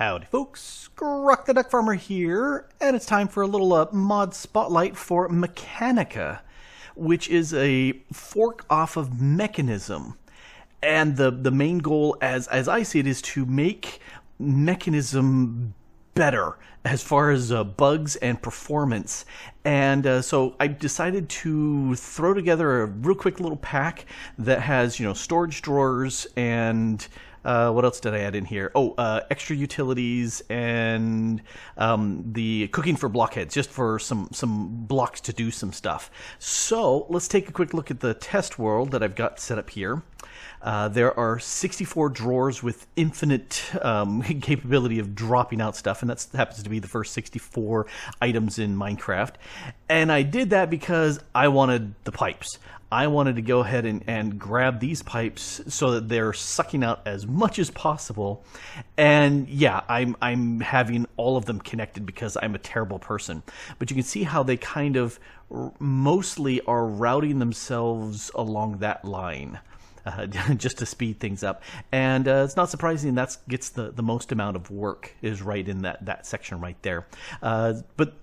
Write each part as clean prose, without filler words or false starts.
Howdy folks, Grok the DuckFarmer here, and it's time for a little mod spotlight for Mekanica, which is a fork off of Mekanism. And the main goal, as I see it, is to make Mekanism better as far as bugs and performance. And so I decided to throw together a real quick little pack that has, storage drawers and what else did I add in here? Extra utilities and the cooking for blockheads, just for some blocks to do some stuff. So let's take a quick look at the test world that I've got set up here. There are 64 drawers with infinite capability of dropping out stuff, and that happens to be the first 64 items in Minecraft. And I did that because I wanted the pipes. I wanted to go ahead and grab these pipes so that they're sucking out as much as possible. And yeah, I'm having all of them connected because I'm a terrible person. But you can see how they kind of mostly are routing themselves along that line. Just to speed things up. And it's not surprising that gets the most amount of work is right in that section right there. But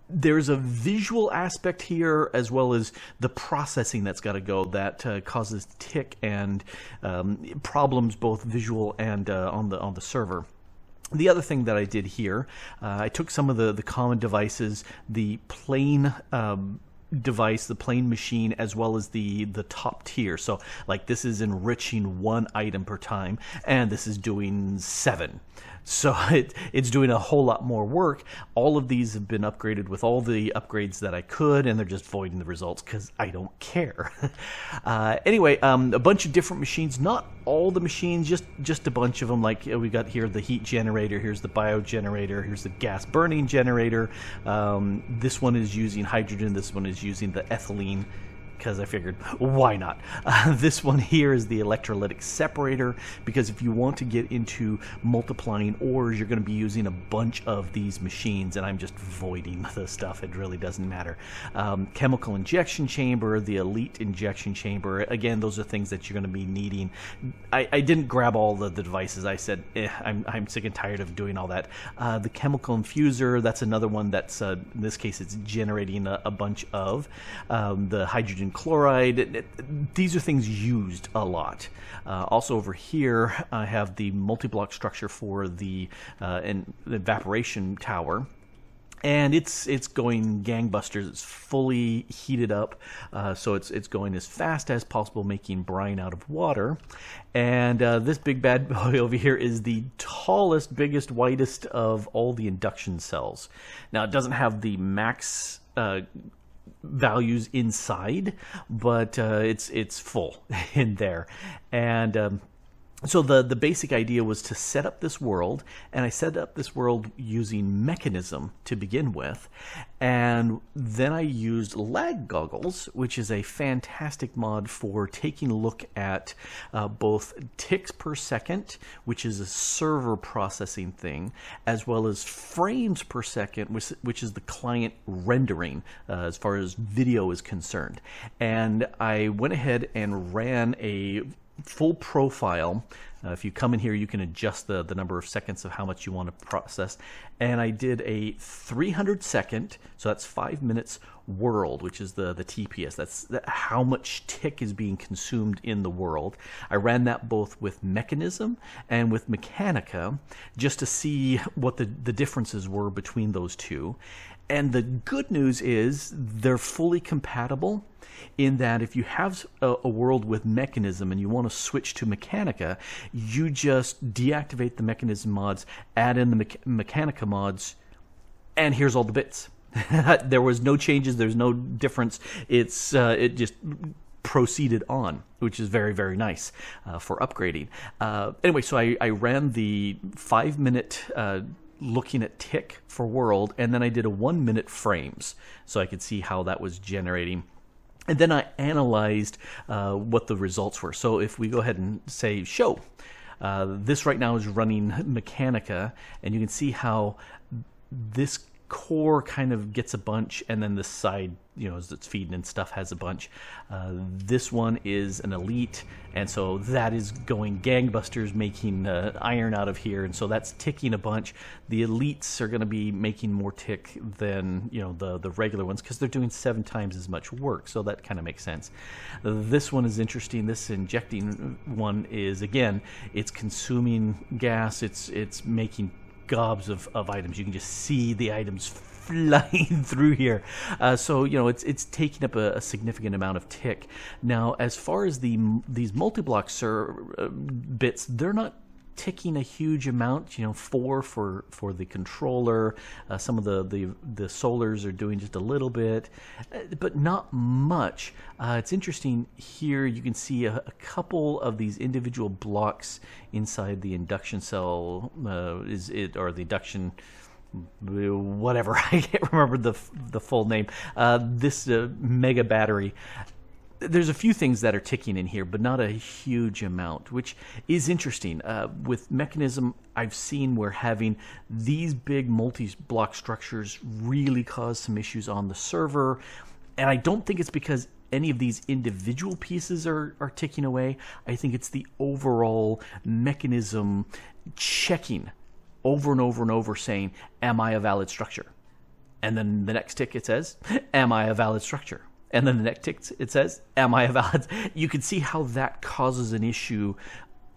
there's a visual aspect here as well as the processing that's got to go that causes tick and problems, both visual and on the server. The other thing that I did here, I took some of the common devices, the plain device, the plain machine, as well as the top tier. So like this is enriching 1 item per time, and this is doing 7. So it's doing a whole lot more work. All of these have been upgraded with all the upgrades that I could, and they're just voiding the results because I don't care. Anyway, a bunch of different machines, not all the machines, just a bunch of them. Like we got here the heat generator, here's the bio generator, here's the gas burning generator. This one is using hydrogen, this one is using the ethylene, because I figured, why not? This one here is the electrolytic separator, because if you want to get into multiplying ores, you're going to be using a bunch of these machines, and I'm just voiding the stuff. It really doesn't matter. Chemical injection chamber, the elite injection chamber, again, those are things that you're going to be needing. I didn't grab all the devices. I said, I'm sick and tired of doing all that. The chemical infuser, that's another one that's, in this case, it's generating a bunch of. The hydrogen chloride, these are things used a lot. Also over here I have the multi-block structure for the evaporation tower, and it's going gangbusters. It's fully heated up, so it's going as fast as possible, making brine out of water. And this big bad boy over here is the tallest, biggest, widest of all the induction cells. Now it doesn't have the max values inside, but it's full in there. And so the basic idea was to set up this world, and I set up this world using Mekanism to begin with, and then I used LagGoggles, which is a fantastic mod for taking a look at both ticks per second, which is a server processing thing, as well as frames per second, which is the client rendering as far as video is concerned. And I went ahead and ran a full profile. If you come in here, you can adjust the number of seconds of how much you want to process. And I did a 300 second, so that's 5 minutes, world, which is the TPS. That's how much tick is being consumed in the world. I ran that both with Mekanism and with Mekanica just to see what the differences were between those two. And the good news is they're fully compatible, in that if you have a world with Mekanism and you want to switch to Mekanica, you just deactivate the Mekanism mods, add in the Mekanica mods, and here's all the bits. There was no changes, there's no difference. It just proceeded on, which is very, very nice for upgrading. Anyway, so I ran the 5 minute looking at tick for world, and then I did a 1 minute frames so I could see how that was generating. And then I analyzed what the results were. So if we go ahead and say show, this right now is running Mekanica, and you can see how this core kind of gets a bunch, and then this side, as it's feeding and stuff, has a bunch. This one is an elite, and so that is going gangbusters, making iron out of here, and so that's ticking a bunch. The elites are going to be making more tick than the regular ones, because they're doing 7 times as much work, so that kind of makes sense. This one is interesting. This injecting one is, again, it's consuming gas, it's making gobs of items. You can just see the items flying through here. So it's taking up a significant amount of tick. Now, as far as these multi-block bits, they're not ticking a huge amount. 4 for the controller. Some of the solars are doing just a little bit, but not much. It's interesting here. You can see a couple of these individual blocks inside the induction cell. Or the induction, whatever, I can't remember the full name. This mega battery. There's a few things that are ticking in here, but not a huge amount, which is interesting. With Mekanism, I've seen where having these big multi-block structures really cause some issues on the server, and I don't think it's because any of these individual pieces are ticking away. I think it's the overall mechanism checking over and over and over, saying, am I a valid structure? And then the next tick it says, am I a valid structure? And then the next tick it says, am I a valid? You can see how that causes an issue,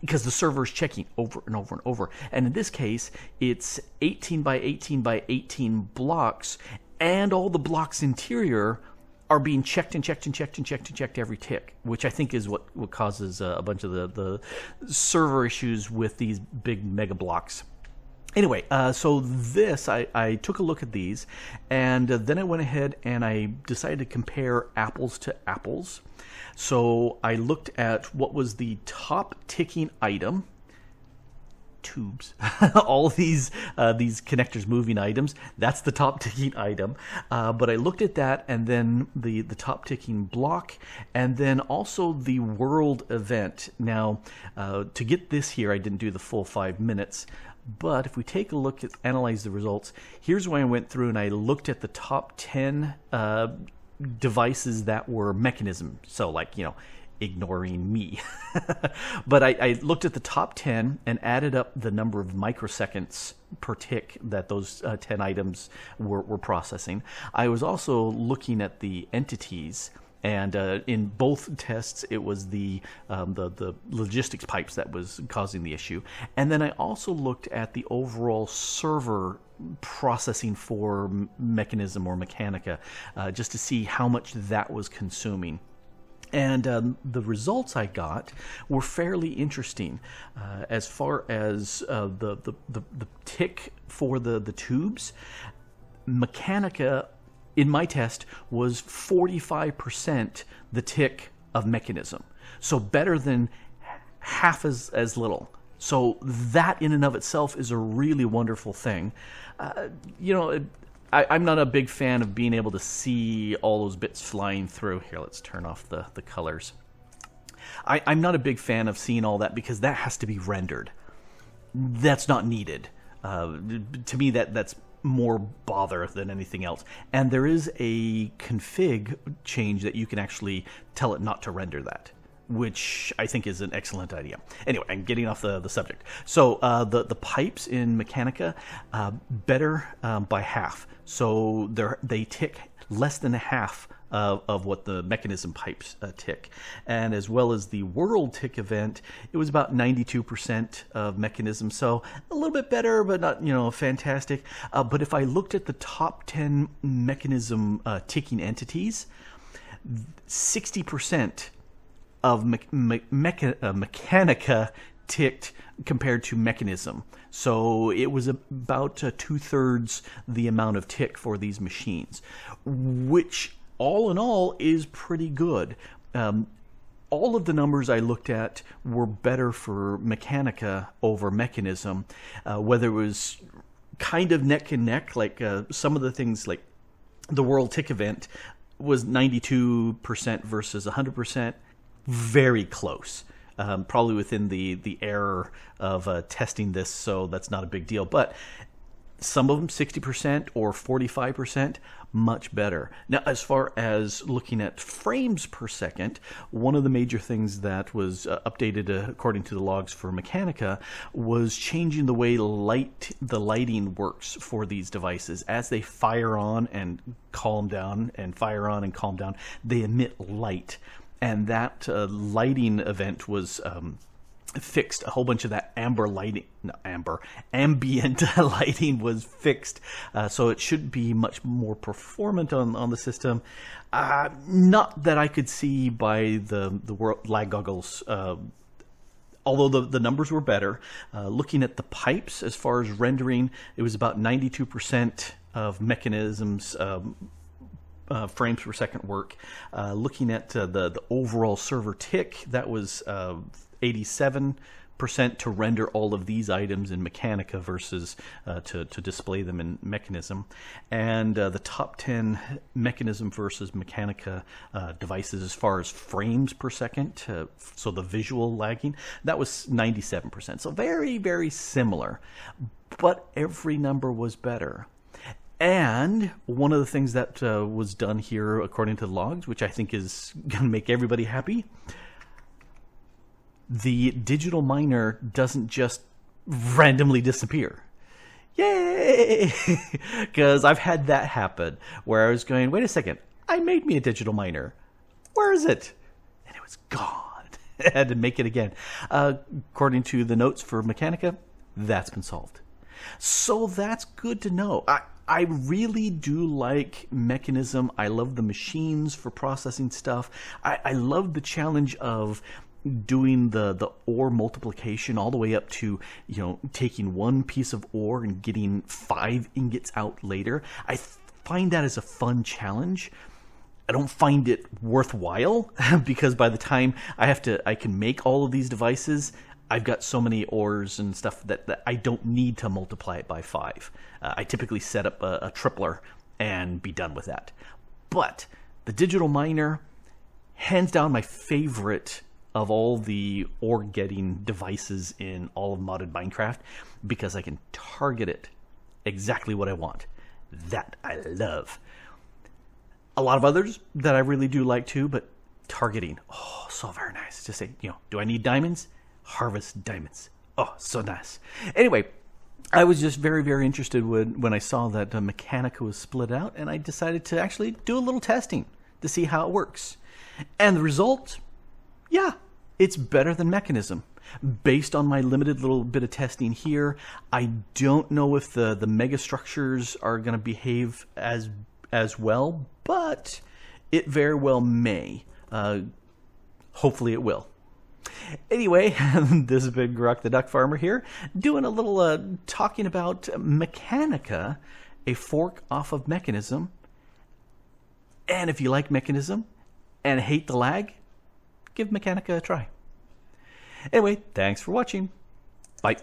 because the server is checking over and over and over. And in this case, it's 18 by 18 by 18 blocks, and all the blocks interior are being checked and checked and checked and checked and checked every tick, which I think is what causes a bunch of the server issues with these big mega blocks. Anyway, so this, I took a look at these, and then I went ahead and I decided to compare apples to apples. So I looked at what was the top ticking item, tubes, all these connectors moving items, that's the top ticking item. But I looked at that, and then the top ticking block, and then also the world event. Now, to get this here, I didn't do the full 5 minutes. But if we take a look at analyze the results, here's where I went through and I looked at the top 10 devices that were Mekanism. So, like, ignoring me. But I looked at the top 10 and added up the number of microseconds per tick that those 10 items were processing. I was also looking at the entities. And in both tests, it was the logistics pipes that was causing the issue. And then I also looked at the overall server processing for Mekanism or Mekanica, just to see how much that was consuming. And the results I got were fairly interesting. As far as the tick for the tubes, Mekanica, in my test, was 45% the tick of Mekanism. So better than half as little. So that in and of itself is a really wonderful thing. I'm not a big fan of being able to see all those bits flying through. Here, let's turn off the colors. I'm not a big fan of seeing all that, because that has to be rendered. That's not needed. To me, that's more bother than anything else. And there is a config change that you can actually tell it not to render that, which I think is an excellent idea. Anyway, I'm getting off the subject. So the pipes in Mekanica, better by half. So they tick less than half of what the Mekanism pipes tick. And as well as the world tick event, it was about 92% of Mekanism. So a little bit better, but not fantastic. But if I looked at the top 10 Mekanism ticking entities, 60% of Mekanica ticked compared to Mekanism. So it was about 2/3 the amount of tick for these machines, which all in all is pretty good. All of the numbers I looked at were better for Mekanica over Mekanism, whether it was kind of neck and neck, like some of the things like the World Tick event was 92% versus 100%, very close. Probably within the error of testing this, so that's not a big deal. But Some of them 60% or 45%, much better. Now, as far as looking at frames per second, one of the major things that was updated according to the logs for Mekanica was changing the way the lighting works for these devices. As they fire on and calm down and fire on and calm down, they emit light. And that lighting event was fixed. A whole bunch of that ambient lighting was fixed, so it should be much more performant on the system. Not that I could see by the LagGoggles, although the numbers were better. Looking at the pipes as far as rendering, it was about 92% of Mechanism's frames per second work. Looking at the overall server tick, that was 87% to render all of these items in Mekanica versus to display them in Mekanism. And the top 10 Mekanism versus Mekanica devices as far as frames per second, so the visual lagging, that was 97%. So very, very similar, but every number was better. And one of the things that was done here according to the logs, which I think is going to make everybody happy, the digital miner doesn't just randomly disappear. Yay! Because I've had that happen where I was going, wait a second, I made me a digital miner. Where is it? And it was gone. I had to make it again. According to the notes for Mekanica, that's been solved. So that's good to know. I really do like Mekanism. I love the machines for processing stuff. I love the challenge of doing the ore multiplication all the way up to, taking one piece of ore and getting 5 ingots out later. I find that as a fun challenge. I don't find it worthwhile because by the time I can make all of these devices, I've got so many ores and stuff that I don't need to multiply it by 5. I typically set up a tripler and be done with that. But the digital miner, hands down my favorite of all the ore getting devices in all of modded Minecraft, because I can target it exactly what I want. That I love. A lot of others that I really do like too, but targeting, oh, so very nice. Just say, do I need diamonds? Harvest diamonds. Oh, so nice. Anyway, I was just very, very interested when I saw that Mekanica was split out, and I decided to actually do a little testing to see how it works. And the result, yeah, it's better than Mekanism. Based on my limited little bit of testing here, I don't know if the megastructures are going to behave as well, but it very well may. Hopefully it will. Anyway, this has been Grok the DuckFarmer here, doing a little talking about Mekanica, a fork off of Mekanism. And if you like Mekanism and hate the lag, give Mekanica a try. Anyway, thanks for watching. Bye.